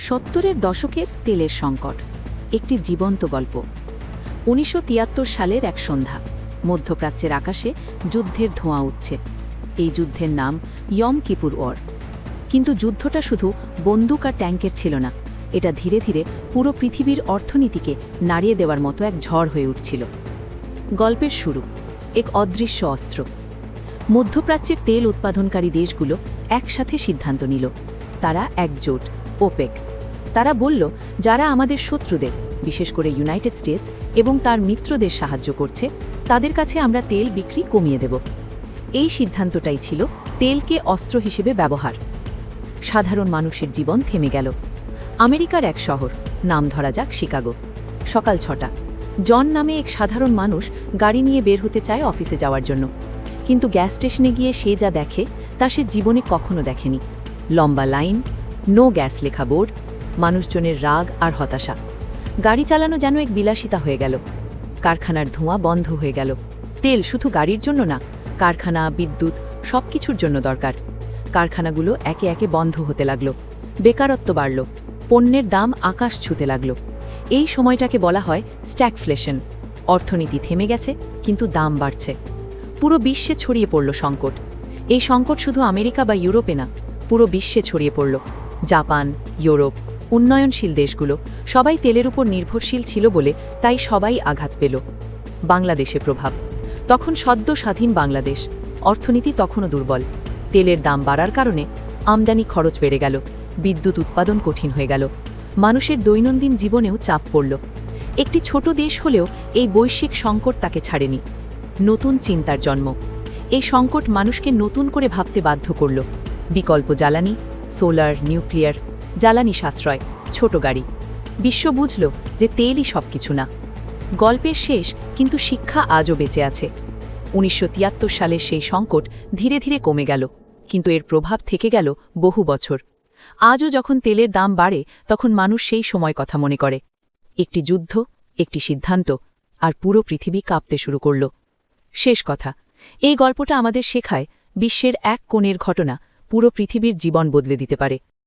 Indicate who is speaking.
Speaker 1: 70-এর দশকের তেলের সংকট একটি জীবন্ত গল্প। 1973 সালের এক সন্ধ্যা, মধ্যপ্রাচ্যের আকাশে যুদ্ধের ধোঁয়া উঠছে। এই যুদ্ধের নাম ইয়ম কিপুর ওয়ার। কিন্তু যুদ্ধটা শুধু বন্দুক আর ট্যাঙ্কের ছিল না, এটা ধীরে ধীরে পুরো পৃথিবীর অর্থনীতিকে নাড়িয়ে দেওয়ার মতো এক ঝড় হয়ে উঠছিল। গল্পের শুরু এক অদৃশ্য অস্ত্র। মধ্যপ্রাচ্যের তেল উৎপাদনকারী দেশগুলো একসাথে সিদ্ধান্ত নিল। তারা একজোট, ওপেক। তারা বলল, যারা আমাদের শত্রুদের, বিশেষ করে ইউনাইটেড স্টেটস এবং তার মিত্রদের সাহায্য করছে, তাদের কাছে আমরা তেল বিক্রি কমিয়ে দেব। এই সিদ্ধান্তটাই ছিল তেলকে অস্ত্র হিসেবে ব্যবহার। সাধারণ মানুষের জীবন থেমে গেল। আমেরিকার এক শহর, নাম ধরা যাক শিকাগো। সকাল 6টা। জন নামে এক সাধারণ মানুষ গাড়ি নিয়ে বের হতে চায় অফিসে যাওয়ার জন্য। কিন্তু গ্যাস স্টেশনে গিয়ে সে যা দেখে তা সে জীবনে কখনো দেখেনি। লম্বা লাইন, নো গ্যাস লেখা বোর্ড, মানুষজনের রাগ আর হতাশা। গাড়ি চালানো যেন এক বিলাসিতা হয়ে গেল। কারখানার ধোঁয়া বন্ধ হয়ে গেল। তেল শুধু গাড়ির জন্য না, কারখানা, বিদ্যুৎ, সব কিছুর জন্য দরকার। কারখানাগুলো একে একে বন্ধ হতে লাগল। বেকারত্ব বাড়ল। পণ্যের দাম আকাশ ছুঁতে লাগল। এই সময়টাকে বলা হয় স্ট্যাগফ্লেশন। অর্থনীতি থেমে গেছে, কিন্তু দাম বাড়ছে। পুরো বিশ্বে ছড়িয়ে পড়ল সংকট। এই সংকট শুধু আমেরিকা বা ইউরোপে না, পুরো বিশ্বে ছড়িয়ে পড়ল। জাপান, ইউরোপ, উন্নয়নশীল দেশগুলো সবাই তেলের উপর নির্ভরশীল ছিল বলে তাই সবাই আঘাত পেল। বাংলাদেশে প্রভাব। তখন সদ্য স্বাধীন বাংলাদেশ, অর্থনীতি তখনও দুর্বল। তেলের দাম বাড়ার কারণে আমদানি খরচ বেড়ে গেল, বিদ্যুৎ উৎপাদন কঠিন হয়ে গেল, মানুষের দৈনন্দিন জীবনেও চাপ পড়ল। একটি ছোট দেশ হলেও এই বৈশ্বিক সংকট তাকে ছাড়েনি। নতুন চিন্তার জন্ম। এই সংকট মানুষকে নতুন করে ভাবতে বাধ্য করল। বিকল্প জ্বালানি, সোলার, নিউক্লিয়ার, জ্বালানি সাশ্রয়, ছোট গাড়ি। বিশ্ব বুঝল যে তেলই সবকিছু না। গল্পের শেষ, কিন্তু শিক্ষা আজও বেঁচে আছে। 1973 সালের সেই সংকট ধীরে ধীরে কমে গেল, কিন্তু এর প্রভাব থেকে গেল বহু বছর। আজও যখন তেলের দাম বাড়ে, তখন মানুষ সেই সময় কথা মনে করে। একটি যুদ্ধ, একটি সিদ্ধান্ত, আর পুরো পৃথিবী কাঁপতে শুরু করল। শেষ কথা, এই গল্পটা আমাদের শেখায়, বিশ্বের এক কোণের ঘটনা পুরো পৃথিবীর জীবন বদলে দিতে পারে।